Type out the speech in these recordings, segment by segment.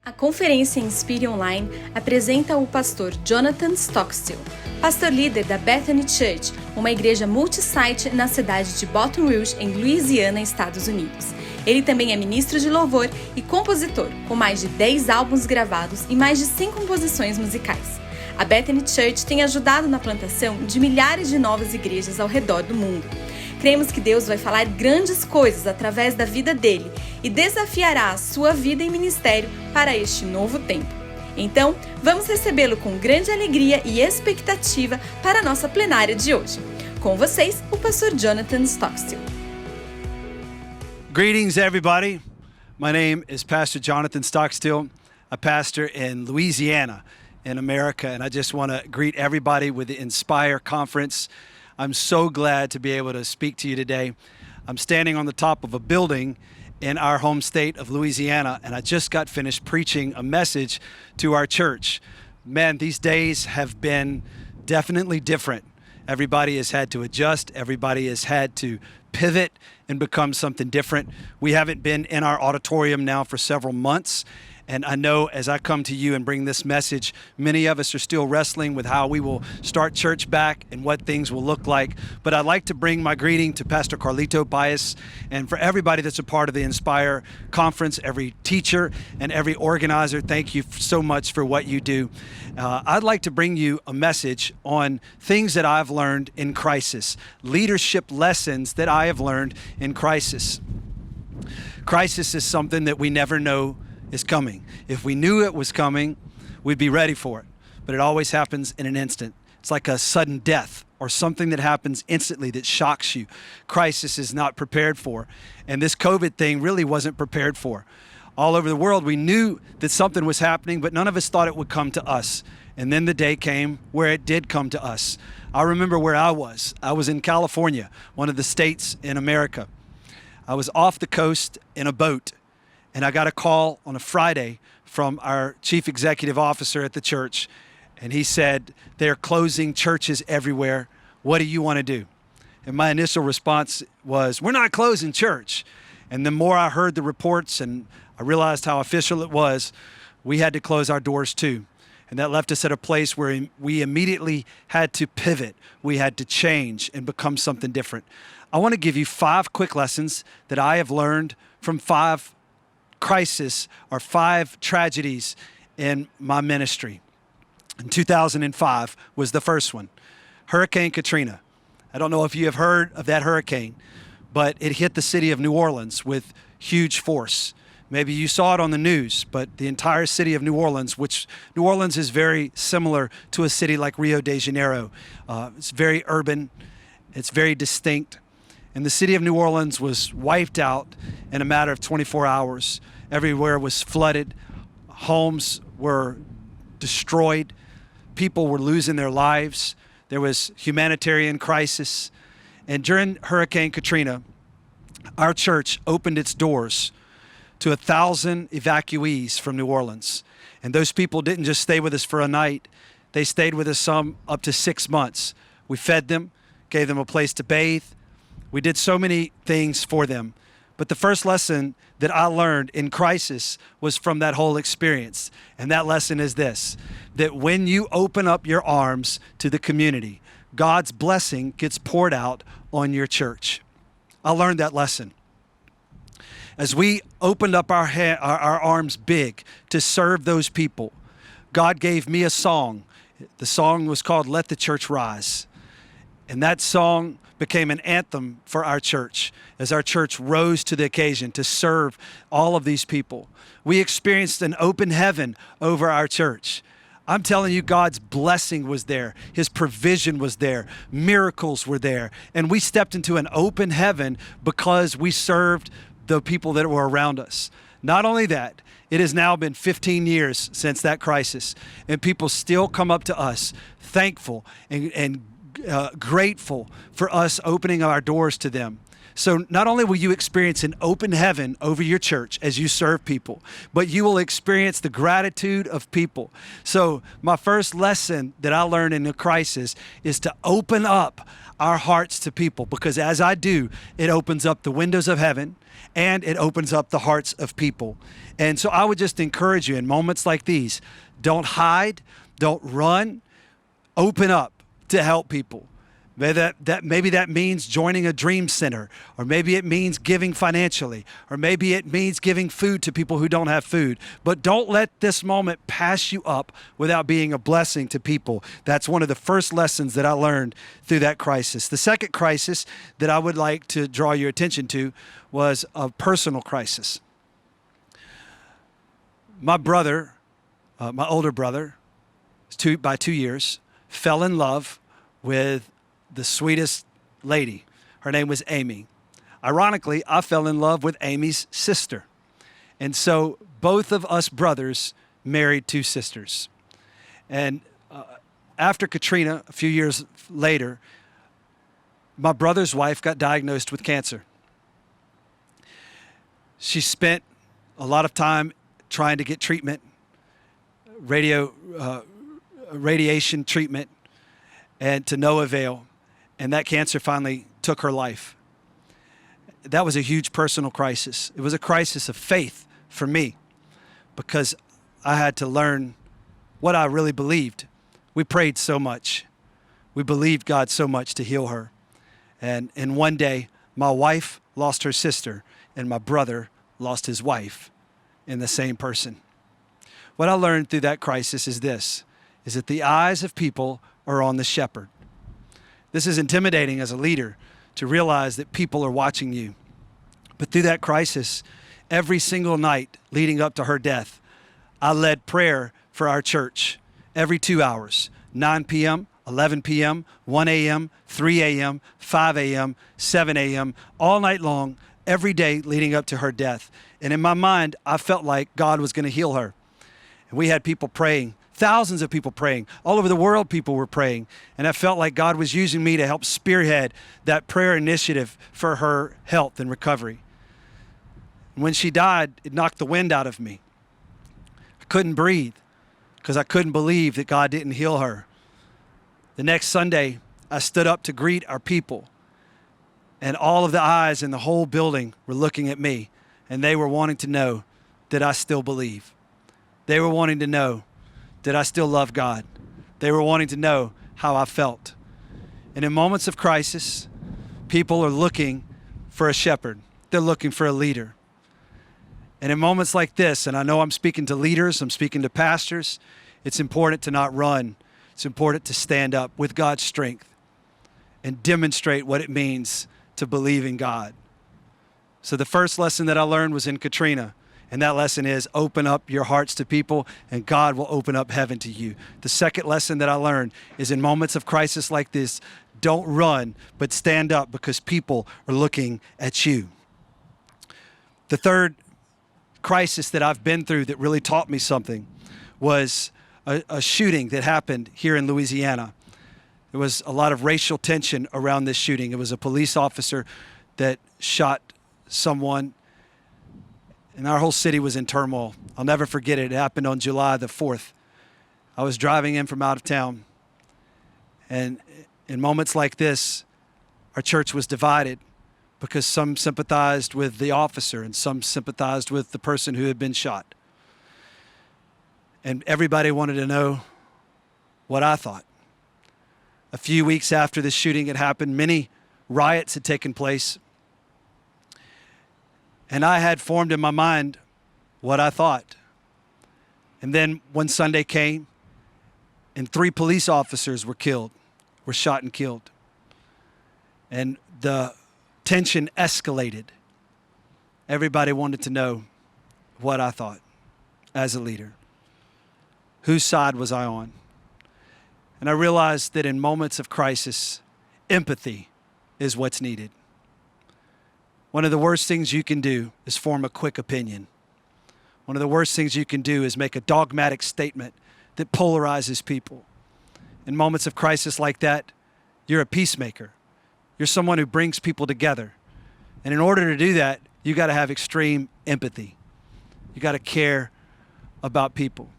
A Conferência Inspire Online apresenta o pastor Jonathan Stockstill, pastor líder da Bethany Church, uma igreja multi-site na cidade de Baton Rouge, em Louisiana, Estados Unidos. Ele também é ministro de louvor e compositor, com mais de 10 álbuns gravados e mais de 100 composições musicais. A Bethany Church tem ajudado na plantação de milhares de novas igrejas ao redor do mundo. Cremos que Deus vai falar grandes coisas através da vida dele e desafiará a sua vida e ministério para este novo tempo. Então, vamos recebê-lo com grande alegria e expectativa para a nossa plenária de hoje. Com vocês, o pastor Jonathan Stockstill. Greetings, everybody. My name is Pastor Jonathan Stockstill, a pastor in Louisiana in America, and I just want to greet everybody with the Inspire Conference. I'm so glad to be able to speak to you today. I'm standing on the top of a building in our home state of Louisiana, and I just got finished preaching a message to our church. Man, these days have been definitely different. Everybody has had to adjust. Everybody has had to pivot and become something different. We haven't been in our auditorium now for several months. And I know as I come to you and bring this message, many of us are still wrestling with how we will start church back and what things will look like. But I'd like to bring my greeting to Pastor Carlito Baez and for everybody that's a part of the Inspire Conference, every teacher and every organizer, thank you so much for what you do. I'd like to bring you a message on things that I've learned in crisis, leadership lessons that I have learned in crisis. Crisis is something that we never know is coming. If we knew it was coming, we'd be ready for it. But it always happens in an instant. It's like a sudden death or something that happens instantly that shocks you. Crisis is not prepared for. And this COVID thing really wasn't prepared for. All over the world, we knew that something was happening, but none of us thought it would come to us. And then the day came where it did come to us. I remember where I was. I was in California, one of the states in America. I was off the coast in a boat. And I got a call on a Friday from our chief executive officer at the church. And he said, they're closing churches everywhere. What do you want to do? And my initial response was, we're not closing church. And the more I heard the reports and I realized how official it was, we had to close our doors too. And that left us at a place where we immediately had to pivot. We had to change and become something different. I want to give you 5 quick lessons that I have learned from 5 crisis or 5 tragedies in my ministry. In 2005 was the first one, Hurricane Katrina. I don't know if you have heard of that hurricane, but it hit the city of New Orleans with huge force. Maybe you saw it on the news, but the entire city of New Orleans, which New Orleans is very similar to a city like Rio de Janeiro. It's very urban, it's very distinct. And the city of New Orleans was wiped out in a matter of 24 hours. Everywhere was flooded. Homes were destroyed. People were losing their lives. There was humanitarian crisis. And during Hurricane Katrina, our church opened its doors to 1,000 evacuees from New Orleans. And those people didn't just stay with us for a night. They stayed with us some up to 6 months. We fed them, gave them a place to bathe. We did so many things for them. But the first lesson that I learned in crisis was from that whole experience. And that lesson is this, that when you open up your arms to the community, God's blessing gets poured out on your church. I learned that lesson. As we opened up our arms big to serve those people, God gave me a song. The song was called Let the Church Rise. And that song became an anthem for our church as our church rose to the occasion to serve all of these people. We experienced an open heaven over our church. I'm telling you, God's blessing was there. His provision was there. Miracles were there. And we stepped into an open heaven because we served the people that were around us. Not only that, it has now been 15 years since that crisis, and people still come up to us thankful and grateful for us opening our doors to them. So not only will you experience an open heaven over your church as you serve people, but you will experience the gratitude of people. So my first lesson that I learned in the crisis is to open up our hearts to people, because as I do, it opens up the windows of heaven and it opens up the hearts of people. And so I would just encourage you in moments like these, don't hide, don't run, open up to help people. Maybe that means joining a dream center, or maybe it means giving financially, or maybe it means giving food to people who don't have food. But don't let this moment pass you up without being a blessing to people. That's one of the first lessons that I learned through that crisis. The second crisis that I would like to draw your attention to was a personal crisis. My brother, my older brother, by 2 years, fell in love with the sweetest lady. Her name was Amy. Ironically, I fell in love with Amy's sister. And so both of us brothers married two sisters. And after Katrina, a few years later, my brother's wife got diagnosed with cancer. She spent a lot of time trying to get treatment, radiation treatment, and to no avail. And that cancer finally took her life. That was a huge personal crisis. It was a crisis of faith for me, because I had to learn what I really believed. We prayed so much. We believed God so much to heal her. And in one day, my wife lost her sister, and my brother lost his wife in the same person. What I learned through that crisis is this, is that the eyes of people are on the shepherd. This is intimidating as a leader to realize that people are watching you. But through that crisis, every single night leading up to her death, I led prayer for our church every 2 hours, 9 p.m., 11 p.m., 1 a.m., 3 a.m., 5 a.m., 7 a.m., all night long, every day leading up to her death. And in my mind, I felt like God was going to heal her. And we had people praying. Thousands of people praying. All over the world, people were praying. And I felt like God was using me to help spearhead that prayer initiative for her health and recovery. When she died, it knocked the wind out of me. I couldn't breathe because I couldn't believe that God didn't heal her. The next Sunday, I stood up to greet our people. And all of the eyes in the whole building were looking at me. And they were wanting to know that I still believe. They were wanting to know that I still love God. They were wanting to know how I felt. And in moments of crisis, people are looking for a shepherd. They're looking for a leader. And in moments like this, and I know I'm speaking to leaders, I'm speaking to pastors, it's important to not run. It's important to stand up with God's strength and demonstrate what it means to believe in God. So the first lesson that I learned was in Katrina. And that lesson is open up your hearts to people and God will open up heaven to you. The second lesson that I learned is in moments of crisis like this, don't run, but stand up because people are looking at you. The third crisis that I've been through that really taught me something was a shooting that happened here in Louisiana. There was a lot of racial tension around this shooting. It was a police officer that shot someone, and our whole city was in turmoil. I'll never forget it. It happened on July the 4th. I was driving in from out of town. And in moments like this, our church was divided because some sympathized with the officer and some sympathized with the person who had been shot. And everybody wanted to know what I thought. A few weeks after this shooting had happened, many riots had taken place. And I had formed in my mind what I thought. And then one Sunday came, and 3 police officers were shot and killed. And the tension escalated. Everybody wanted to know what I thought as a leader. Whose side was I on? And I realized that in moments of crisis, empathy is what's needed. One of the worst things you can do is form a quick opinion. One of the worst things you can do is make a dogmatic statement that polarizes people. In moments of crisis like that, you're a peacemaker. You're someone who brings people together. And in order to do that, you got to have extreme empathy. You got to care about people.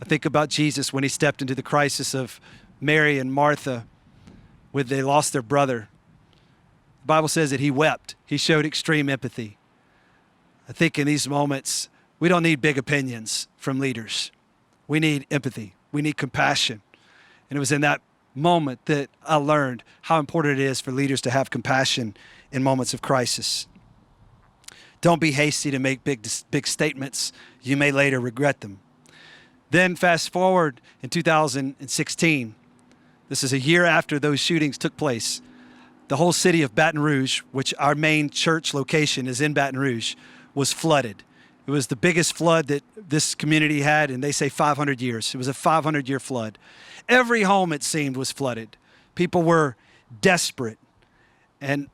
I think about Jesus when he stepped into the crisis of Mary and Martha when they lost their brother. The Bible says that he wept. He showed extreme empathy. I think in these moments, we don't need big opinions from leaders. We need empathy. We need compassion. And it was in that moment that I learned how important it is for leaders to have compassion in moments of crisis. Don't be hasty to make big statements. You may later regret them. Then fast forward in 2016. This is a year after those shootings took place. The whole city of Baton Rouge, which our main church location is in Baton Rouge, was flooded. It was the biggest flood that this community had, and they say 500 years. It was a 500-year flood. Every home, it seemed, was flooded. People were desperate. And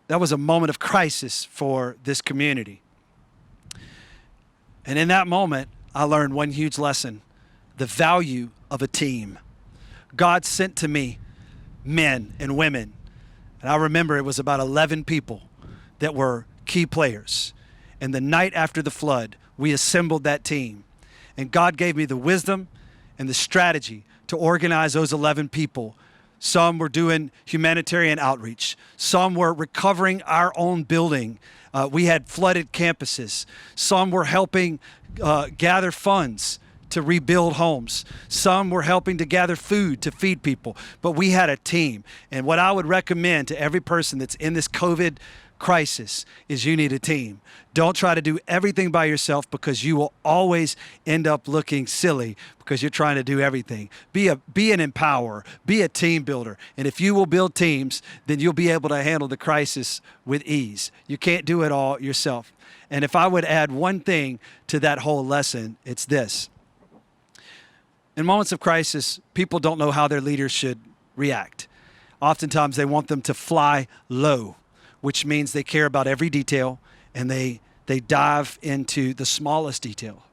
that was a moment of crisis for this community. And in that moment, I learned one huge lesson: the value of a team. God sent to me men and women. And I remember it was about 11 people that were key players. And the night after the flood, we assembled that team. And God gave me the wisdom and the strategy to organize those 11 people. Some were doing humanitarian outreach. Some were recovering our own building. We had flooded campuses. Some were helping gather funds to rebuild homes. Some were helping to gather food to feed people. But we had a team. And what I would recommend to every person that's in this COVID crisis is you need a team. Don't try to do everything by yourself, because you will always end up looking silly because you're trying to do everything. Be an empowerer, be a team builder. And if you will build teams, then you'll be able to handle the crisis with ease. You can't do it all yourself. And if I would add one thing to that whole lesson, it's this. In moments of crisis, people don't know how their leaders should react. Oftentimes they want them to fly low, which means they care about every detail and they dive into the smallest detail.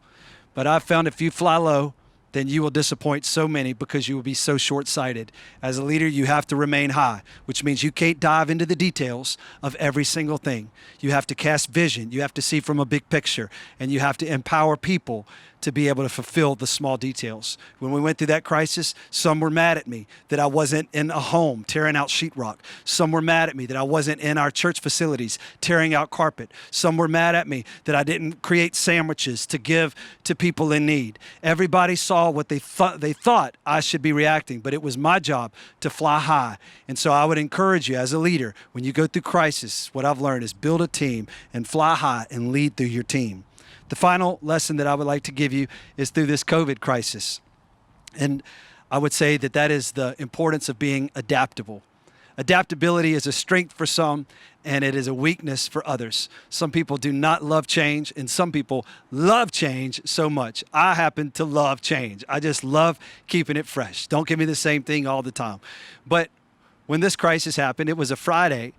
But I've found if you fly low, then you will disappoint so many because you will be so short-sighted. As a leader, you have to remain high, which means you can't dive into the details of every single thing. You have to cast vision. You have to see from a big picture, and you have to empower people to be able to fulfill the small details. When we went through that crisis, some were mad at me that I wasn't in a home tearing out sheetrock. Some were mad at me that I wasn't in our church facilities tearing out carpet. Some were mad at me that I didn't create sandwiches to give to people in need. Everybody saw what they thought I should be reacting, but it was my job to fly high. And so I would encourage you as a leader, when you go through crisis, what I've learned is build a team and fly high and lead through your team. The final lesson that I would like to give you is through this COVID crisis. And I would say that is the importance of being adaptable. Adaptability is a strength for some, and it is a weakness for others. Some people do not love change, and some people love change so much. I happen to love change. I just love keeping it fresh. Don't give me the same thing all the time. But when this crisis happened, it was a Friday,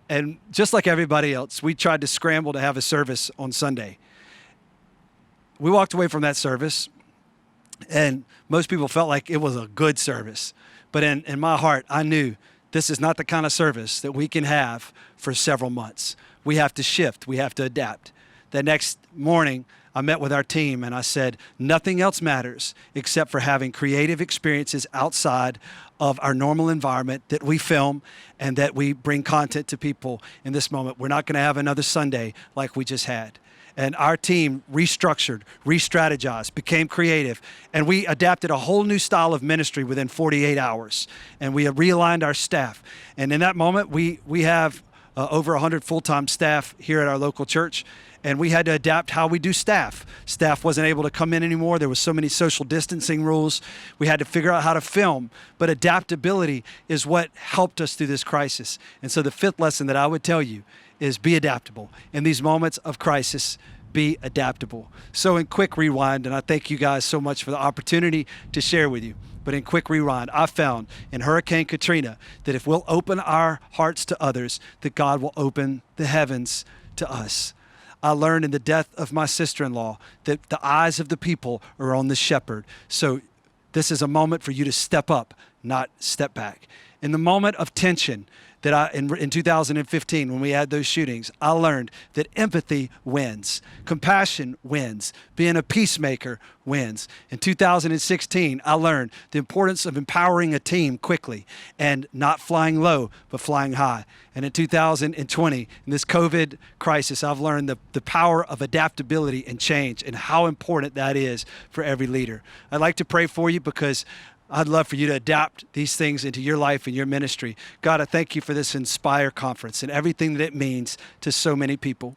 and just like everybody else, we tried to scramble to have a service on Sunday. We walked away from that service, and most people felt like it was a good service. But in my heart, I knew this is not the kind of service that we can have for several months. We have to shift. We have to adapt. The next morning, I met with our team, and I said, nothing else matters except for having creative experiences outside of our normal environment that we film and that we bring content to people in this moment. We're not going to have another Sunday like we just had. And our team restructured, re-strategized, became creative, and we adapted a whole new style of ministry within 48 hours. And we have realigned our staff. And in that moment, we have over 100 full-time staff here at our local church, and we had to adapt how we do staff. Staff wasn't able to come in anymore. There was so many social distancing rules. We had to figure out how to film. But adaptability is what helped us through this crisis. And so the fifth lesson that I would tell you is be adaptable. In these moments of crisis, be adaptable. So in quick rewind, and I thank you guys so much for the opportunity to share with you, but in quick rewind, I found in Hurricane Katrina that if we'll open our hearts to others, that God will open the heavens to us. I learned in the death of my sister-in-law that the eyes of the people are on the shepherd. So this is a moment for you to step up, not step back. In the moment of tension, that in 2015, when we had those shootings, I learned that empathy wins, compassion wins, being a peacemaker wins. In 2016, I learned the importance of empowering a team quickly and not flying low, but flying high. And in 2020, in this COVID crisis, I've learned the power of adaptability and change and how important that is for every leader. I'd like to pray for you because I'd love for you to adapt these things into your life and your ministry. God, I thank you for this Inspire conference and everything that it means to so many people.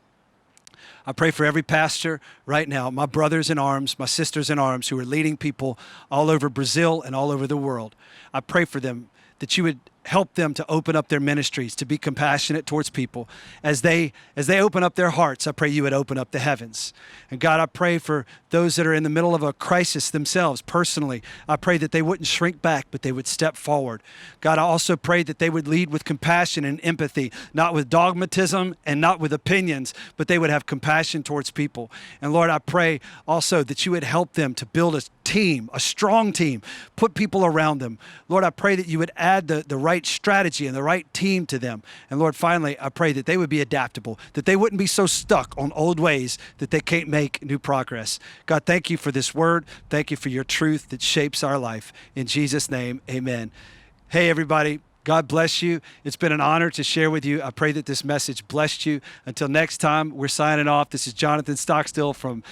I pray for every pastor right now, my brothers in arms, my sisters in arms who are leading people all over Brazil and all over the world. I pray for them that you would help them to open up their ministries, to be compassionate towards people. As they open up their hearts, I pray you would open up the heavens. And God, I pray for those that are in the middle of a crisis themselves personally. I pray that they wouldn't shrink back, but they would step forward. God, I also pray that they would lead with compassion and empathy, not with dogmatism and not with opinions, but they would have compassion towards people. And Lord, I pray also that you would help them to build a team, a strong team, put people around them. Lord, I pray that you would add the right strategy and the right team to them. And Lord, finally, I pray that they would be adaptable, that they wouldn't be so stuck on old ways that they can't make new progress. God, thank you for this word. Thank you for your truth that shapes our life. In Jesus' name, amen. Hey, everybody. God bless you. It's been an honor to share with you. I pray that this message blessed you. Until next time, we're signing off. This is Jonathan Stockstill from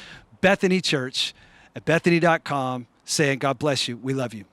Bethany Church at Bethany.com saying, God bless you. We love you.